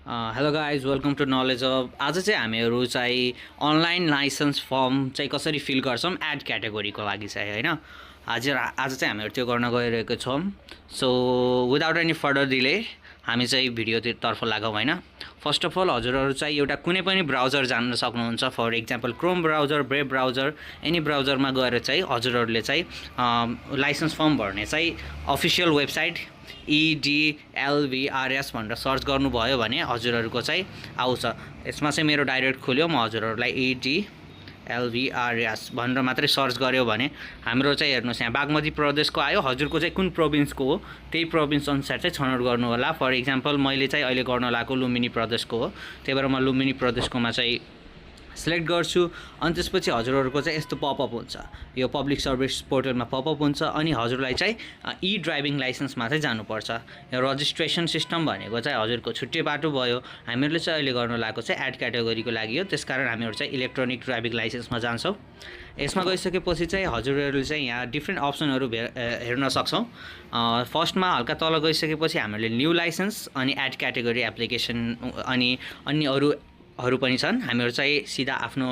Hello guys welcome to knowledge of. आज चाहिँ हामीहरू चाहिँ अनलाइन लाइसेन्स फर्म चाहिँ कसरी फिल गर्छौँ एड क्याटेगोरीको लागि चाहिँ होइन। आज चाहिँ हामीहरू त्यो गर्न गइरहेको छौँ। So without any further delay हामी चाहिँ भिडियोतर्फ लागौँ होइन। फर्स्ट अफ अल हजुरहरू चाहिँ एउटा कुनै पनि ब्राउजर जान्न सक्नुहुन्छ। For example Chrome browser, Brave browser, any ब्राउजरमा गएर चाहिँ हजुरहरूले चाहिँ लाइसेन्स फर्म भर्ने चाहिँ अफिसियल वेबसाइट EDLVRS भनेर सर्च गर्नुभयो भने हजुरहरूको चाहिँ आउँछ। यसमा चाहिँ मेरो डाइरेक्ट खोल्यो, म हजुरहरूलाई EDLVRS भनेर मात्रै सर्च गर्यो भने हाम्रो चाहिँ हेर्नुहोस् यहाँ बागमती प्रदेशको आयो। हजुरको चाहिँ कुन प्रोभिन्सको हो त्यही प्रोभिन्स अनुसार चाहिँ छनौट गर्नु होला। फर इक्जाम्पल मैले चाहिँ अहिले गर्न लागेको लुम्बिनी प्रदेशको हो, त्यही भएर म लुम्बिनी प्रदेशकोमा चाहिँ सिलेक्ट गर्छु। अनि त्यसपछि हजुरहरूको चाहिँ यस्तो पपअप हुन्छ, यो पब्लिक सर्भिस पोर्टलमा पपअप हुन्छ। अनि हजुरलाई चाहिँ ई ड्राइभिङ लाइसेन्समा चाहिँ जानुपर्छ। यो रजिस्ट्रेसन सिस्टम भनेको चाहिँ हजुरको छुट्टै बाटो भयो। हामीहरूले चाहिँ अहिले गर्न लागेको चाहिँ एड क्याटेगोरीको लागि हो, त्यसकारण हामीहरू चाहिँ इलेक्ट्रोनिक ड्राइभिङ लाइसेन्समा जान्छौँ। यसमा गइसकेपछि चाहिँ हजुरहरूले चाहिँ यहाँ डिफ्रेन्ट अप्सनहरू हेर्न सक्छौँ। फर्स्टमा हल्का तल गइसकेपछि हामीले न्यू लाइसेन्स अनि एड क्याटेगोरी एप्लिकेसन अनि अन्य अरू पनि छन्। हामीहरू चाहिँ सिधा आफ्नो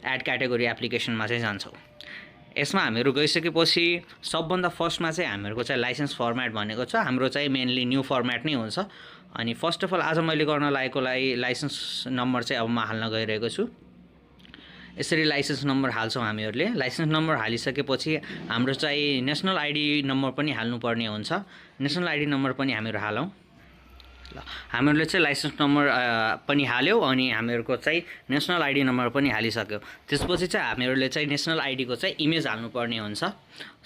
एड क्याटेगोरी एप्लिकेसनमा चाहिँ जान्छौँ। यसमा हामीहरू गइसकेपछि सबभन्दा फर्स्टमा चाहिँ हामीहरूको चाहिँ लाइसेन्स फर्मेट भनेको छ। हाम्रो चाहिँ मेनली न्यू फर्मेट नै हुन्छ। अनि फर्स्ट अफ अल आज मैले गर्न लागेकोलाई लाइसेन्स नम्बर चाहिँ अब म हाल्न गइरहेको छु। यसरी लाइसेन्स नम्बर हाल्छौँ हामीहरूले। लाइसेन्स नम्बर हालिसकेपछि हाम्रो चाहिँ नेसनल आइडी नम्बर पनि हाल्नुपर्ने हुन्छ। नेसनल आइडी नम्बर पनि हामीहरू हालौँ। हामीहरूले चाहिँ लाइसेन्स नम्बर पनि हाल्यौँ अनि हामीहरूको चाहिँ नेसनल आइडी नम्बर पनि हालिसक्यो। त्यसपछि चाहिँ हामीहरूले चाहिँ नेसनल आइडीको चाहिँ इमेज हाल्नुपर्ने हुन्छ।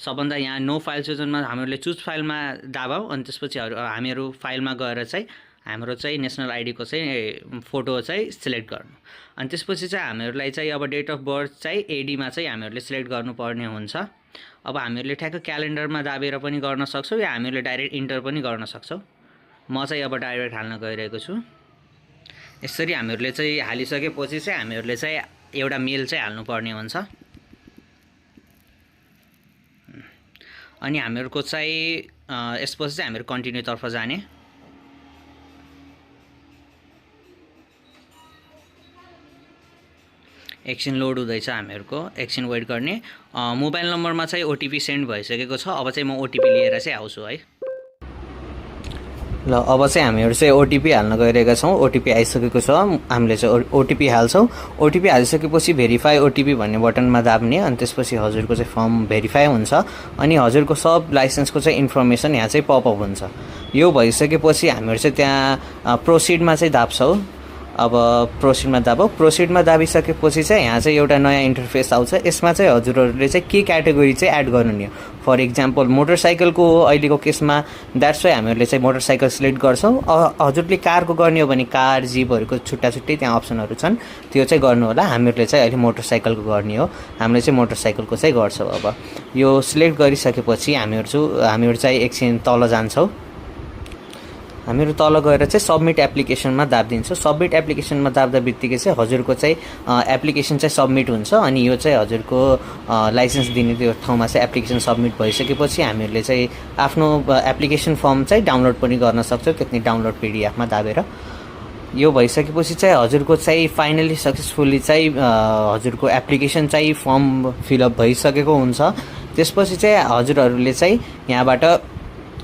सबभन्दा यहाँ नो फाइल चुजनमा हामीहरूले चुज फाइलमा दाबाऊ अनि त्यसपछि हामीहरू फाइलमा गएर चाहिँ हाम्रो चाहिँ नेसनल आइडीको चाहिँ फोटो चाहिँ सिलेक्ट गर्नु। अनि त्यसपछि चाहिँ हामीहरूलाई चाहिँ अब डेट अफ बर्थ चाहिँ एडीमा चाहिँ हामीहरूले सिलेक्ट गर्नुपर्ने हुन्छ। अब हामीहरूले ठ्याक्क क्यालेन्डरमा दाबेर पनि गर्न सक्छौँ या हामीहरूले डाइरेक्ट इन्टर पनि गर्न सक्छौँ। म चाहिँ अब डाइरेक्ट हाल्न गइरहेको छु। यसरी हामीहरूले चाहिँ हालिसकेपछि चाहिँ हामीहरूले चाहिँ एउटा मेल चाहिँ हाल्नुपर्ने हुन्छ। अनि हामीहरूको चाहिँ यसपछि चाहिँ हामीहरू कन्टिन्यूतर्फ जाने। एकछिन लोड हुँदैछ, हामीहरूको एकछिन वेट गर्ने। मोबाइल नम्बरमा चाहिँ ओटिपी सेन्ड भइसकेको छ। अब चाहिँ म ओटिपी लिएर चाहिँ आउँछु है। ल अब चाहिँ हामीहरू चाहिँ ओटिपी हाल्न गइरहेका छौँ। ओटिपी आइसकेको छ, हामीले चाहिँ ओटिपी हाल्छौँ। ओटिपी हालिसकेपछि भेरिफाई ओटिपी भन्ने बटनमा दाब्ने। अनि त्यसपछि हजुरको चाहिँ फर्म भेरिफाई हुन्छ अनि हजुरको सब लाइसेन्सको चाहिँ इन्फर्मेसन यहाँ चाहिँ पपअप हुन्छ। यो भइसकेपछि हामीहरू चाहिँ त्यहाँ प्रोसिडमा चाहिँ दाब्छौँ। अब प्रोसिडमा दाबौँ। प्रोसिडमा दाबिसकेपछि चाहिँ यहाँ चाहिँ एउटा नयाँ इन्टरफेस आउँछ। यसमा चाहिँ हजुरहरूले चाहिँ के क्याटेगोरी चाहिँ एड गर्नु नि। फर इक्जाम्पल मोटरसाइकलको हो अहिलेको केसमा, द्याट्स वाइ हामीहरूले चाहिँ मोटरसाइकल सिलेक्ट गर्छौँ। हजुरले कारको गर्ने हो भने कार जिपहरूको छुट्टा छुट्टै त्यहाँ अप्सनहरू छन्, त्यो चाहिँ गर्नु होला। हामीहरूले चाहिँ अहिले मोटरसाइकलको गर्ने हो, हामीले चाहिँ मोटरसाइकलको चाहिँ गर्छौँ। अब यो सिलेक्ट गरिसकेपछि हामीहरू चाहिँ एकछिन तल जान्छौँ। हामीहरू तल गएर चाहिँ सबमिट एप्लिकेसनमा दाबिदिन्छौँ। सबमिट एप्लिकेसनमा दाब्दा बित्तिकै चाहिँ हजुरको चाहिँ एप्लिकेसन चाहिँ सबमिट हुन्छ। अनि यो चाहिँ हजुरको लाइसेन्स दिने त्यो ठाउँमा चाहिँ एप्लिकेसन सबमिट भइसकेपछि हामीहरूले चाहिँ आफ्नो एप्लिकेसन फर्म चाहिँ डाउनलोड पनि गर्न सक्छौँ, त्यति डाउनलोड पिडिएफमा दाबेर। यो भइसकेपछि चाहिँ हजुरको चाहिँ फाइनली सक्सेसफुल्ली चाहिँ हजुरको एप्लिकेसन चाहिँ फर्म फिलअप भइसकेको हुन्छ। त्यसपछि चाहिँ हजुरहरूले चाहिँ यहाँबाट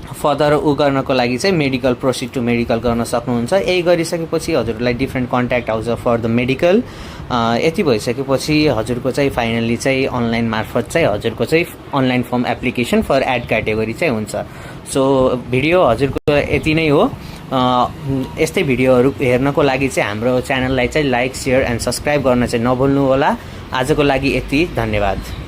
फर्दर गर्नको लागि चाहिँ मेडिकल प्रोसिड टु मेडिकल गर्न सक्नुहुन्छ। यही गरिसकेपछि हजुरलाई डिफ्रेन्ट कन्ट्याक्ट आउँछ फर द मेडिकल। यति भइसकेपछि हजुरको चाहिँ फाइनल्ली चाहिँ अनलाइन मार्फत चाहिँ हजुरको चाहिँ online form application for ad category चाहिँ हुन्छ। सो भिडियो हजुरको यति नै हो। यस्तै भिडियोहरू हेर्नको लागि चाहिँ हाम्रो च्यानललाई चाहिँ लाइक, सेयर एन्ड सब्सक्राइब गर्न चाहिँ नभुल्नु होला। आजको लागि यति, धन्यवाद।